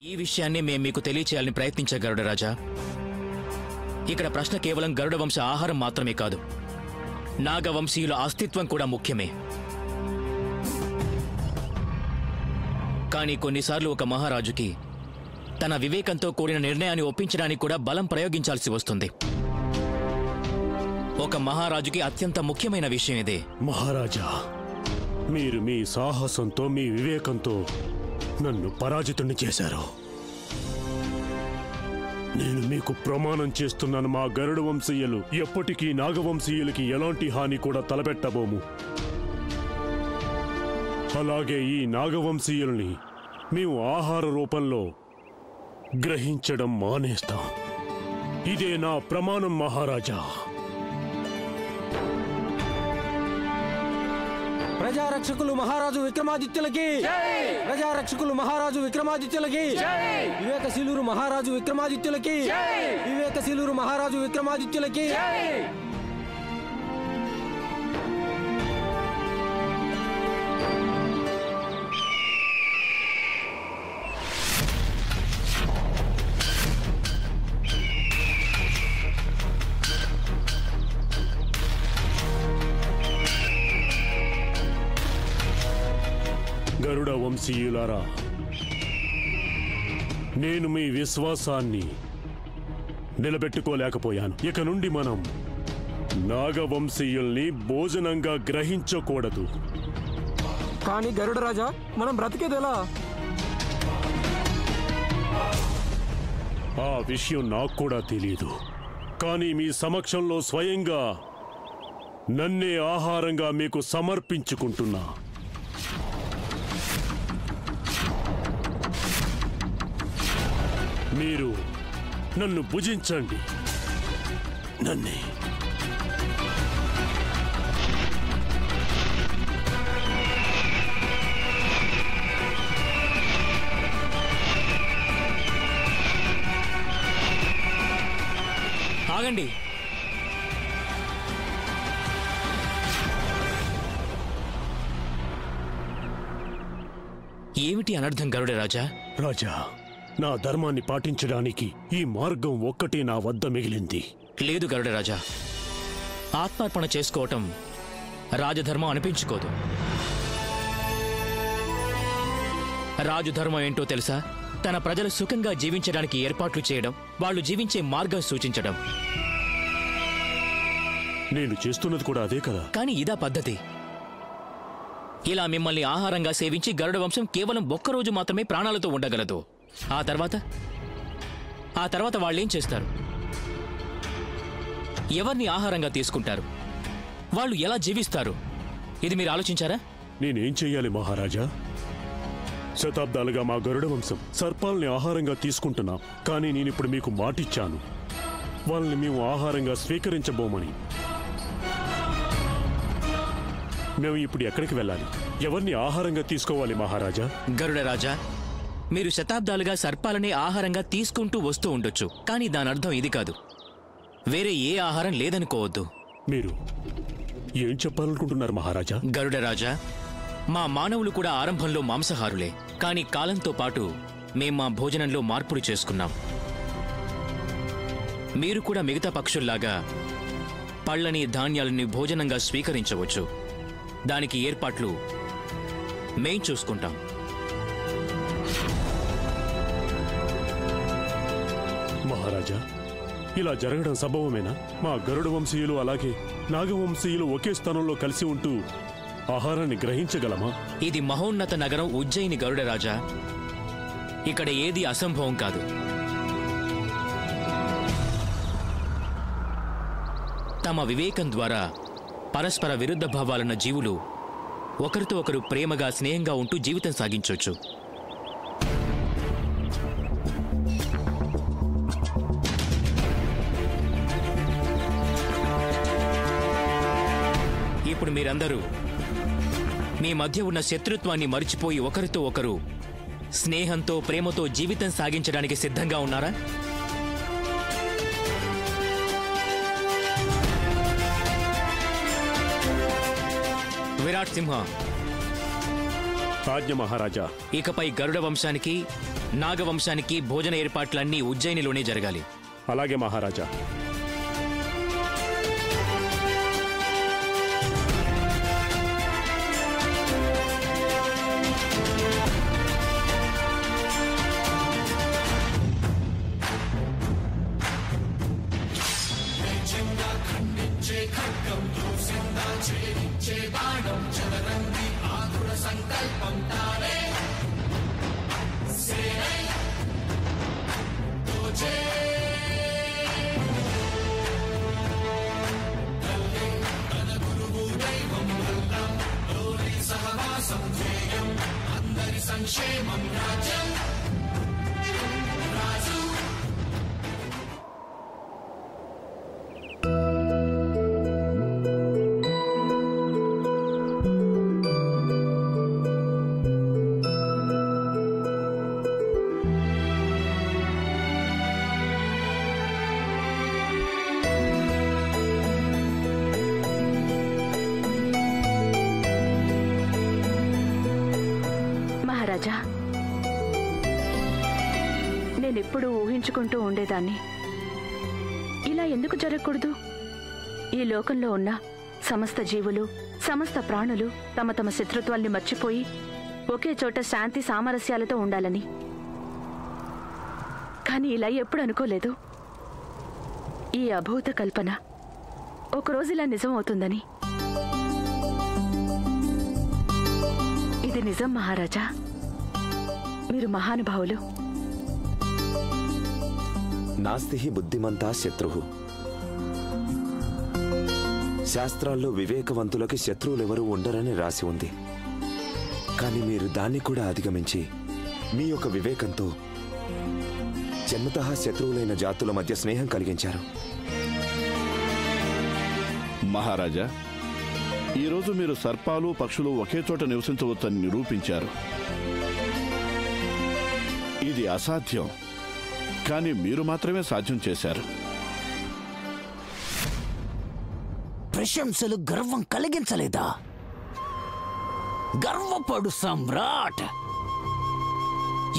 ఈ విషయాన్ని మేము మీకు తెలియచేయాలని ప్రయత్నించే గరుడ రాజా. ఇక్కడ ప్రశ్న కేవలం గరుడ వంశ ఆహారం మాత్రమే కాదు, నాగవంశీయుల అస్తిత్వం కూడా ముఖ్యమే. కానీ కొన్నిసార్లు ఒక మహారాజుకి తన వివేకంతో కూడిన నిర్ణయాన్ని ఒప్పించడానికి కూడా బలం ప్రయోగించాల్సి వస్తుంది. ఒక మహారాజుకి అత్యంత ముఖ్యమైన విషయం ఇదే. మహారాజా, మీరు మీ సాహసంతో మీ వివేకంతో నన్ను పరాజితుణ్ణి చేశారు. నేను మీకు ప్రమాణం చేస్తున్నాను, మా గరుడ వంశీయులు ఎప్పటికీ నాగవంశీయులకి ఎలాంటి హాని కూడా తలపెట్టబోము. అలాగే ఈ నాగవంశీయుల్ని మేము ఆహార రూపంలో గ్రహించడం మానేస్తాం. ఇదే నా ప్రమాణం మహారాజా. ప్రజారక్షకులు మహారాజు విక్రమాదిత్యులకి, ప్రజారక్షకులు మహారాజు విక్రమాదిత్యులకి, వివేకశీలురు మహారాజు విక్రమాదిత్యులకి, వివేకశీలురు మహారాజు విక్రమాదిత్యులకి. గరుడ వంశీయులారా, నేను మీ విశ్వాసాన్ని నిలబెట్టుకోలేకపోయాను. ఇక నుండి మనం నాగవంశీయుల్ని భోజనంగా గ్రహించకూడదు. కానీ గరుడ రాజా, మనం బ్రతికేదెలా? ఆ విషయం నాకు కూడా తెలీదు. కానీ మీ సమక్షంలో స్వయంగా నన్నే ఆహారంగా మీకు సమర్పించుకుంటున్నా. మీరు నన్ను భుజించండి. నన్నే ఆగండి. ఏమిటి అనర్థం గరుడ రాజా? రాజా, నా ధర్మాన్ని పాటించడానికి ఈ మార్గం ఒక్కటే నా వద్ద మిగిలింది. లేదు గరుడ రాజా, ఆత్మార్పణ చేసుకోవటం రాజధర్మం అనిపించుకోదు. రాజధర్మం ఏంటో తెలుసా? తన ప్రజలు సుఖంగా జీవించడానికి ఏర్పాట్లు చేయడం, వాళ్ళు జీవించే మార్గం సూచించడం. నేను చేస్తున్నది కూడా అదే కదా. కానీ ఇదా పద్ధతి? ఇలా మిమ్మల్ని ఆహారంగా సేవించి గరుడ వంశం కేవలం ఒక్కరోజు మాత్రమే ప్రాణాలతో ఉండగలదు. ఆ తర్వాత వాళ్ళేం చేస్తారు? ఎవరిని ఆహారంగా తీసుకుంటారు? వాళ్ళు ఎలా జీవిస్తారు? ఇది మీరు ఆలోచించారా? నేనేం చెయ్యాలి మహారాజా? శతాబ్దాలుగా మా గరుడ వంశం సర్పాల్ని ఆహారంగా తీసుకుంటున్నాం. కానీ నేనిప్పుడు మీకు మాటిచ్చాను, వాళ్ళని మేము ఆహారంగా స్వీకరించబోమని. మేము ఇప్పుడు ఎక్కడికి వెళ్ళాలి? ఎవరిని ఆహారంగా తీసుకోవాలి మహారాజా? గరుడ రాజా, మీరు శతాబ్దాలుగా సర్పాలనే ఆహారంగా తీసుకుంటూ వస్తూ ఉండొచ్చు. కానీ దాని అర్థం ఇది కాదు. వేరే ఏ ఆహారం లేదనుకోవద్దు. మీరు ఏం చెప్పాలనుకుంటున్నారు మహారాజా? గరుడ రాజా, మా మానవులు కూడా ఆరంభంలో మాంసాహారులే. కానీ కాలంతో పాటు మేం మా భోజనంలో మార్పులు చేసుకున్నాం. మీరు కూడా మిగతా పక్షుల్లాగా పళ్ళని, ధాన్యాలని భోజనంగా స్వీకరించవచ్చు. దానికి ఏర్పాట్లు మేం చూసుకుంటాం. మహారాజా, ఇలా జరగడం సంభవమేనా? మా గరుడ వంశీయులు అలాగే నాగవంశీయులు ఒకే స్థానంలో కలిసి ఉంటూ ఆహారాన్ని గ్రహించగలమా? ఇది మహోన్నత నగరం ఉజ్జయిని గరుడ రాజా. ఇక్కడ ఏది అసంభవం కాదు. తమ వివేకం ద్వారా పరస్పర విరుద్ధ భావాలున్న జీవులు ఒకరితో ఒకరు ప్రేమగా, స్నేహంగా ఉంటూ జీవితం సాగించవచ్చు. ఇప్పుడు మీరందరూ మీ మధ్య ఉన్న శత్రుత్వాన్ని మరిచిపోయి ఒకరితో ఒకరు స్నేహంతో, ప్రేమతో జీవితం సాగించడానికి సిద్ధంగా ఉన్నారా? విరాట్ సింహ, ఆజ్ఞ మహారాజా. ఇకపై గరుడ వంశానికి నాగవంశానికి భోజన ఏర్పాట్లన్నీ ఉజ్జయినిలోనే జరగాలి. అలాగే మహారాజా. మహారాజా, నేనెప్పుడూ ఊహించుకుంటూ ఉండేదాన్ని, ఇలా ఎందుకు జరగకూడదు? ఈ లోకంలో ఉన్న సమస్త జీవులు, సమస్త ప్రాణులు తమ తమ శత్రుత్వాల్ని మర్చిపోయి ఒకే చోట శాంతి సామరస్యాలతో ఉండాలని. కానీ ఇలా ఎప్పుడు అనుకోలేదు, ఈ అభూత కల్పన ఒకరోజు ఇలా నిజం అవుతుందని. ఇది నిజం మహారాజా, మీరు మహానుభావులు. నాస్తి బుద్ధిమంతా శత్రువు. శాస్త్రాల్లో వివేకవంతులకి శత్రువులెవరూ ఉండరని రాసి ఉంది. కానీ మీరు దాన్ని కూడా అధిగమించి మీ యొక్క వివేకంతో జన్మతః శత్రువులైన జాతుల మధ్య స్నేహం కలిగించారు. మహారాజా, ఈరోజు మీరు సర్పాలు పక్షులు ఒకే చోట నివసించవచ్చని నిరూపించారు. ఇది అసాధ్యం, కానీ మీరు మాత్రమే సాధ్యం చేశారు. ప్రశంసలు గర్వం కలిగించలేదా? గర్వపడు సమ్రాట్.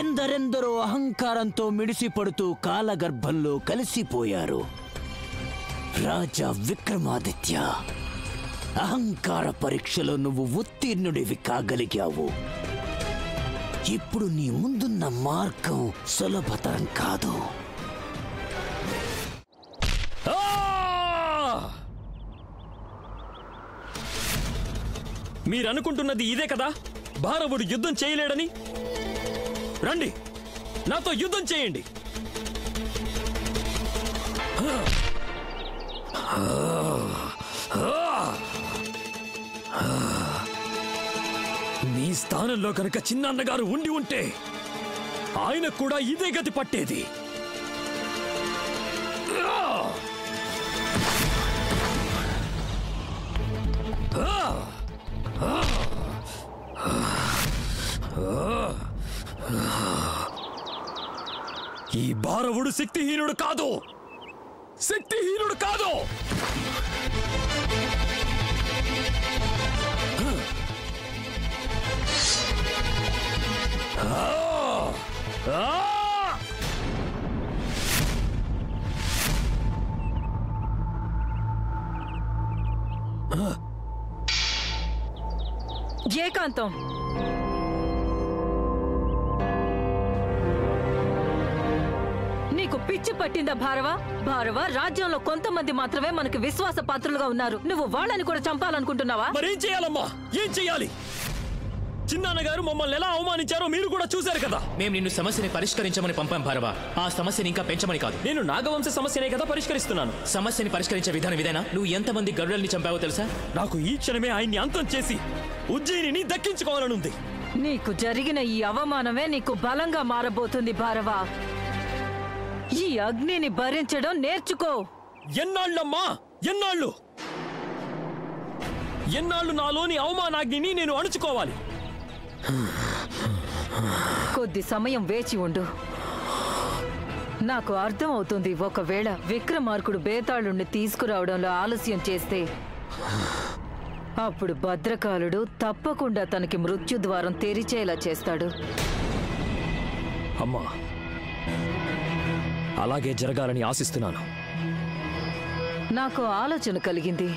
ఎందరెందరో అహంకారంతో మిడిసిపడుతూ కాలగర్భంలో కలిసిపోయారు. రాజా విక్రమాదిత్య, అహంకార పరీక్షలో నువ్వు ఉత్తీర్ణుడివి కాగలిగావు. ఇప్పుడు నీ ముందున్న మార్గం సులభతరం కాదు. మీరనుకుంటున్నది ఇదే కదా? భారవుడు యుద్ధం చేయలేడని? రండి, నాతో యుద్ధం చేయండి. మీ స్థానంలో కనుక చిన్నన్నగారు ఉండి ఉంటే ఆయన కూడా ఇదే గతి పట్టేది. ఈ భారవుడు శక్తిహీనుడు కాదు, శక్తిహీనుడు కాదు. ఏకాంతం, నీకు పిచ్చి పట్టిందా భారవ? భారవ, రాజ్యంలో కొంతమంది మాత్రమే మనకు విశ్వాస పాత్రులుగా ఉన్నారు. నువ్వు వాళ్ళని కూడా చంపాలనుకుంటున్నావా? మరేం చేయాలమ్మా? ఏం చెయ్యాలి? చిన్నాన్నగారు మమ్మల్ని ఎలా అవమానించారో మీరు కూడా చూశారు కదా. మేము నిన్ను సమస్యని పరిష్కరించమని పంపాం భారవ, ఆ సమస్యని ఇంకా పెంచమని కాదు. నేను నాగవంశ సమస్యనే కదా పరిష్కరిస్తున్నాను. సమస్యని పరిష్కరించే విధానం ఇదేనా? నువ్వు ఎంతమంది గరుడల్ని చంపావో తెలుసా? నాకు ఈ క్షణమే ఆయన్ని అంతం చేసి ఉజ్జయినిని దక్కించుకోవాలనుంది. నీకు జరిగిన ఈ అవమానమే నీకు బలంగా మారబోతుంది భారవ. ఈ అగ్నిని భరించడం నేర్చుకో. ఎన్నాళ్ళమ్మా, ఎన్నాళ్ళు? ఎన్నాళ్ళు నాలోని అవమానాగ్నిని నేను అణుచుకోవాలి? కొద్ది సమయం వేచి ఉండు. నాకు అర్థం అవుతుంది, ఒకవేళ విక్రమార్కుడు బేతాళుణ్ణి తీసుకురావడంలో ఆలస్యం చేస్తే అప్పుడు భద్రకాళుడు తప్పకుండా తనకి మృత్యుద్వారం తెరిచేలా చేస్తాడు. అమ్మా, అలాగే జరగాలని ఆశిస్తున్నాను. నాకు ఆలోచన కలిగింది.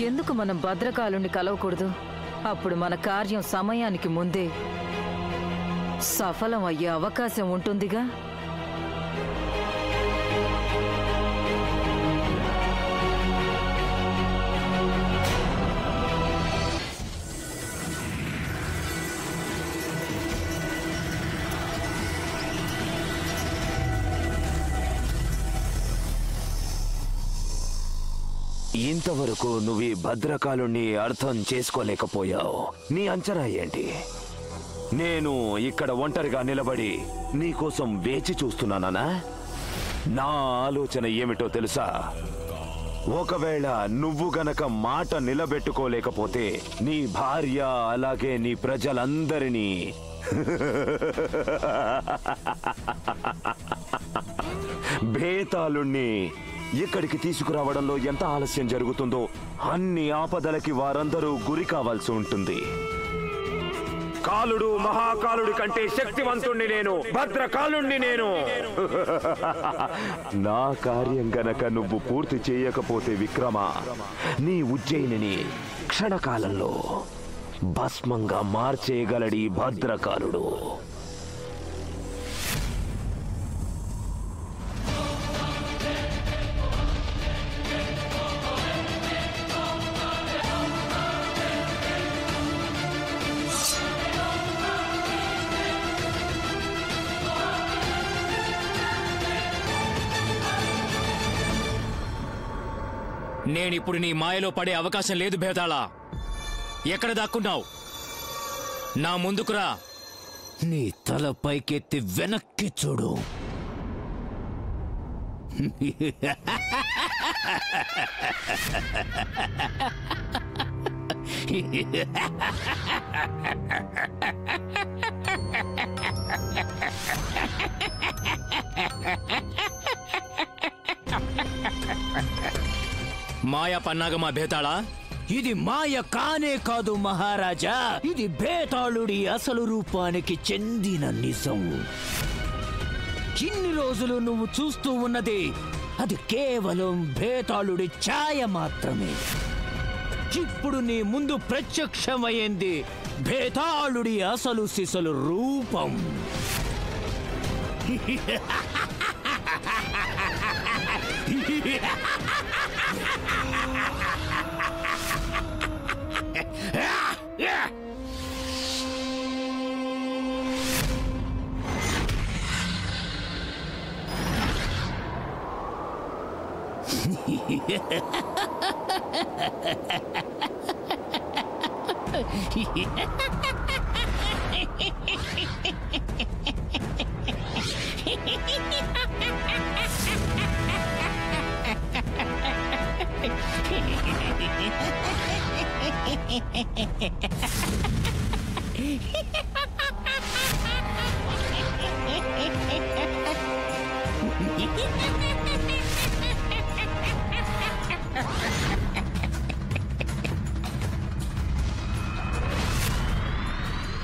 ఎందుకు మనం భద్రకాలుని కలవకూడదు? అప్పుడు మన కార్యం సమయానికి ముందే సఫలం అయ్యే అవకాశం ఉంటుందిగా. ఇంతవరకు నువ్వు ఈ భద్రకాలుని అర్థం చేసుకోలేకపోయావు. నీ అంచనా ఏంటి? నేను ఇక్కడ ఒంటరిగా నిలబడి నీకోసం వేచి చూస్తున్నానా? నా ఆలోచన ఏమిటో తెలుసా? ఒకవేళ నువ్వు గనక మాట నిలబెట్టుకోలేకపోతే నీ భార్య అలాగే నీ ప్రజలందరినీ బేతాళుణ్ణి ఇక్కడికి తీసుకురావడంలో ఎంత ఆలస్యం జరుగుతుందో అన్ని ఆపదలకి వారందరూ గురి కావాల్సి ఉంటుంది. కాలుడు మహాకాలుడి కంటే శక్తివంతుణ్ణి నేను, భద్రకాలుణ్ణి నేను. నా కార్యం గనక నువ్వు పూర్తి చేయకపోతే విక్రమ, నీ ఉజ్జయినిని క్షణకాలంలో భస్మంగా మార్చేయగలడి భద్రకాలుడు. నేనిప్పుడు నీ మాయలో పడే అవకాశం లేదు భేతాళ. ఎక్కడ దాక్కున్నావు? నా ముందుకురా. నీ తల పైకెత్తి వెనక్కి చూడు. మాయా పన్నాగమా భేతాళ? ఇది మాయ కానే కాదు మహారాజా, ఇది బేతాళుడి అసలు రూపానికి చెందిన నిజం. ఇన్ని రోజులు నువ్వు చూస్తూ ఉన్నది అది కేవలం బేతాళుడి ఛాయ మాత్రమే. ఇప్పుడు నీ ముందు ప్రత్యక్షమైంది బేతాళుడి అసలు సిసలు రూపం.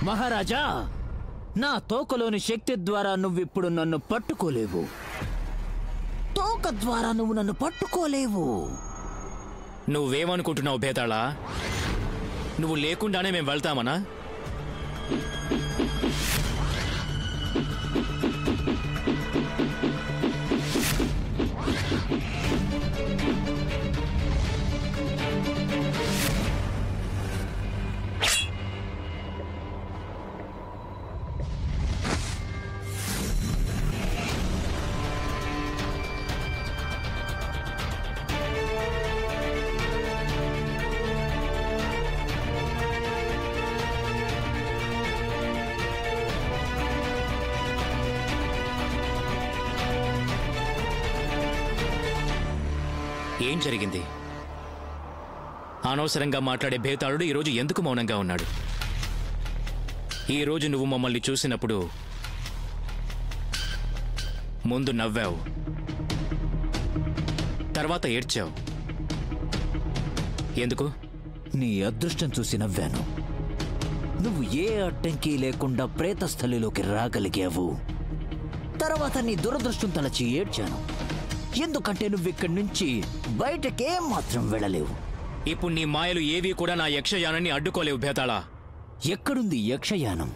మహారాజా, నా తోకలోని శక్తి ద్వారా నువ్విప్పుడు నన్ను పట్టుకోలేవు. తోక ద్వారా నువ్వు నన్ను పట్టుకోలేవు. నువ్వేమనుకుంటున్నావు భేతాళ? నువ్వు లేకుండానే మేము వెళ్తామనా? ఏం జరిగింది? అనవసరంగా మాట్లాడే భేతాళుడు ఈరోజు ఎందుకు మౌనంగా ఉన్నాడు? ఈరోజు నువ్వు మమ్మల్ని చూసినప్పుడు ముందు నవ్వావు, తర్వాత ఏడ్చావు. ఎందుకు? నీ అదృష్టం చూసి నవ్వాను. నువ్వు ఏ అడ్డంకి లేకుండా ప్రేతస్థలిలోకి రాగలిగావు. తర్వాత నీ దురదృష్టం తలచి ఏడ్చాను, ఎందుకంటే నువ్వు ఇక్కడి నుంచి బయటకేం మాత్రం వెళ్ళలేవు. ఇప్పుడు నీ మాయలు ఏవి కూడా నా యక్షయానాన్ని అడ్డుకోలేవు భేతాళా. ఎక్కడుంది యక్షయానం?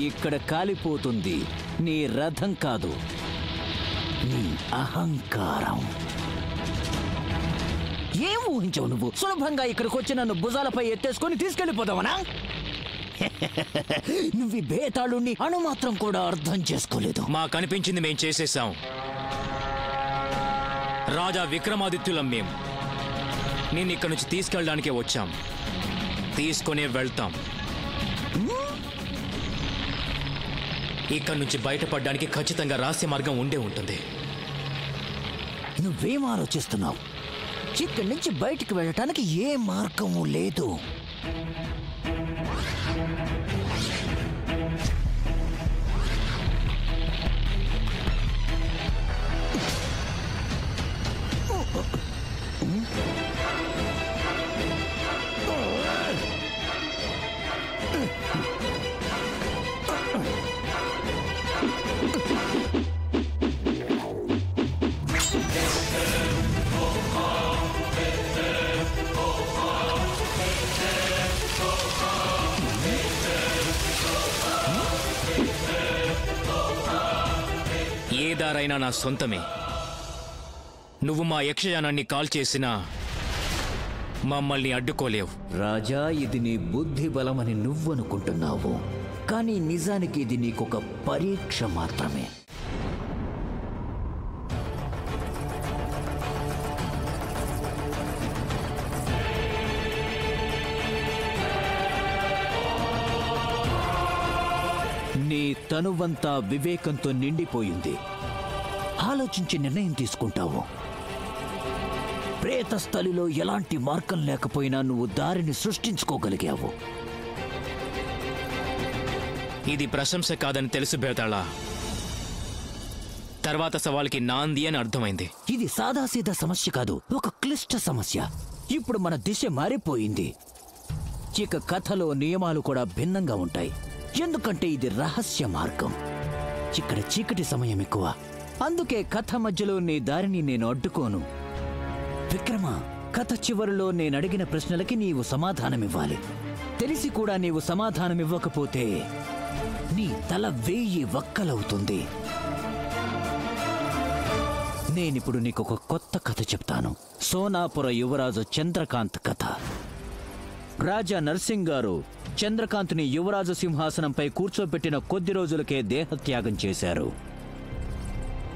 ఇక్కడ కాలిపోతుంది నీ రథం కాదు, నీ అహంకారం. ఏం ఊహించవు నువ్వు? సులభంగా ఇక్కడికి వచ్చి నన్ను భుజాలపై ఎత్తేసుకొని తీసుకెళ్లిపోతావనా? నువ్వు ఈ భేతాళుణ్ణి అణుమాత్రం కూడా అర్థం చేసుకోలేదు. మా కనిపించింది మేం చేసేసాం. రాజా విక్రమాదిత్యులం మేం. నిన్ను ఇక్కడి నుంచి తీసుకెళ్ళడానికే వచ్చాం, తీసుకునే వెళ్తాం. ఇక్కడి నుంచి బయటపడడానికి ఖచ్చితంగా రహస్య మార్గం ఉండే ఉంటుంది. నువ్వేం ఆలోచిస్తున్నావు? ఇక్కడి నుంచి బయటికి వెళ్ళటానికి ఏ మార్గము లేదు. ఏ దారైనా నా సొంతమే. నువ్వు మా యక్షయానాన్ని కాల్ చేసినా మమ్మల్ని అడ్డుకోలేవు. రాజా, ఇది నీ బుద్ధి బలమని నువ్వనుకుంటున్నావు, కానీ నిజానికి ఇది నీకొక పరీక్ష మాత్రమే. నీ తనువంతా వివేకంతో నిండిపోయింది. ఆలోచించి నిర్ణయం తీసుకుంటావు. ప్రేతస్థలిలో ఎలాంటి మార్గం లేకపోయినా నువ్వు దారిని సృష్టించుకోగలిగావు. ఇది ప్రశంస కాదని తెలుసు భేతాళా. తర్వాత సవాల్కి నాంది అని అర్థమైంది. ఇది సాదాసీదా సమస్య కాదు, ఒక క్లిష్ట సమస్య. ఇప్పుడు మన దిశ మారిపోయింది. ఇక కథలో నియమాలు కూడా భిన్నంగా ఉంటాయి, ఎందుకంటే ఇది రహస్య మార్గం. ఇక్కడ చీకటి సమయం ఎక్కువ, అందుకే కథ మధ్యలో నీ దారిని నేను అడ్డుకోను. విక్రమ, కథ చివరిలో నేనడిగిన ప్రశ్నలకి నీవు సమాధానమివ్వాలి. తెలిసి కూడా నీవు సమాధానమివ్వకపోతే నీ తల 1000 వక్కలవుతుంది. నేనిప్పుడు నీకొక కొత్త కథ చెప్తాను. సోనాపుర యువరాజు చంద్రకాంత్ కథ. రాజా నర్సింగ్ గారు చంద్రకాంత్ని యువరాజు సింహాసనంపై కూర్చోబెట్టిన కొద్ది రోజులకే దేహత్యాగం చేశారు.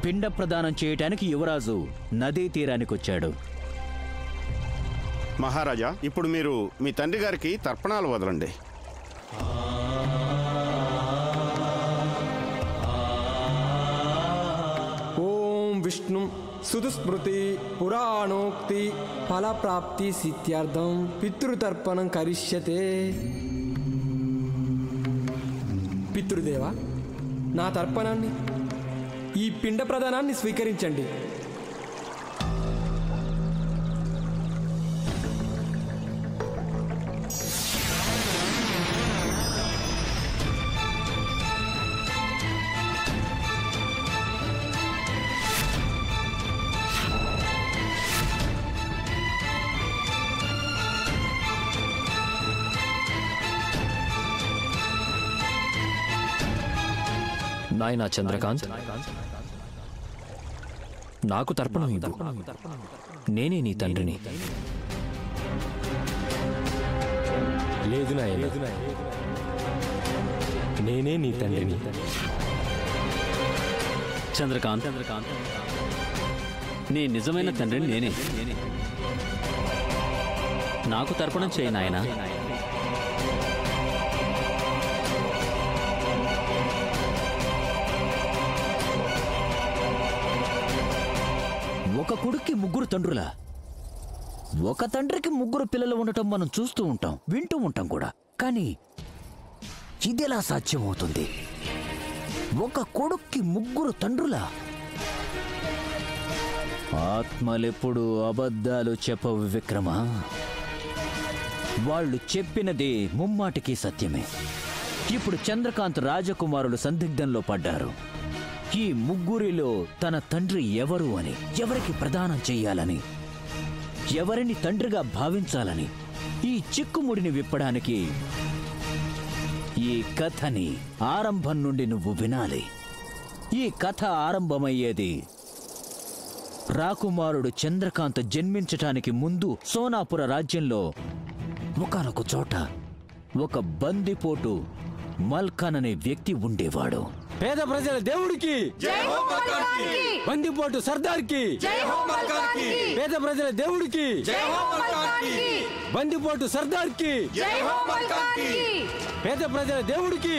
పిండ ప్రదానం చేయటానికి యువరాజు నదీ తీరానికొచ్చాడు. మహారాజా, ఇప్పుడు మీరు మీ తండ్రి గారికి తర్పణాలు వదలండి. ఓం విష్ణు సుదుస్మృతి పురాణోక్తి ఫలప్రాప్తి సిద్ధ్యార్థం పితృతర్పణం కరిష్యతే. పితృదేవ, నా తర్పణాన్ని, ఈ పిండ ప్రదానాన్ని స్వీకరించండి. నాయనా చంద్రకాంత్, నాకు తర్పణం ఇవ్వు. నేనే నీ తండ్రిని. లేదు నాయనా, నేనే నీ తండ్రిని. చంద్రకాంత్, నీ నిజమైన తండ్రిని నేనే. నాకు తర్పణం చేయి నాయనా. ఒక కొడుక్కి 3 తండ్రులా? ఒక తండ్రికి 3 పిల్లలు ఉండటం మనం చూస్తూ ఉంటాం, వింటూ ఉంటాం కూడా. కానీ ఇదెలా సాధ్యమవుతుంది? ఒక కొడుక్కి 3 తండ్రులా? ఆత్మలెప్పుడు అబద్ధాలు చెప్పవు విక్రమ. వాళ్ళు చెప్పినది ముమ్మాటికి సత్యమే. ఇప్పుడు చంద్రకాంత్ రాజకుమారులు సందిగ్ధంలో పడ్డారు. ఈ 3 తన తండ్రి ఎవరు అని, ఎవరికి ప్రదానం చెయ్యాలని, ఎవరిని తండ్రిగా భావించాలని ఈ చిక్కుముడిని విప్పడానికి ఈ కథని ఆరంభం నుండి నువ్వు వినాలి. ఈ కథ ఆరంభమయ్యేది రాకుమారుడు చంద్రకాంత్ జన్మించటానికి ముందు సోనాపుర రాజ్యంలో ఒకానొక చోట ఒక బందిపోటు మల్కాన్ అనే వ్యక్తి ఉండేవాడు. పేద ప్రజల దేవుడికి, బందిపోటు సర్దార్కి, పేద ప్రజల దేవుడికి, బందిపోటు సర్దార్కి, పేద ప్రజల దేవుడికి.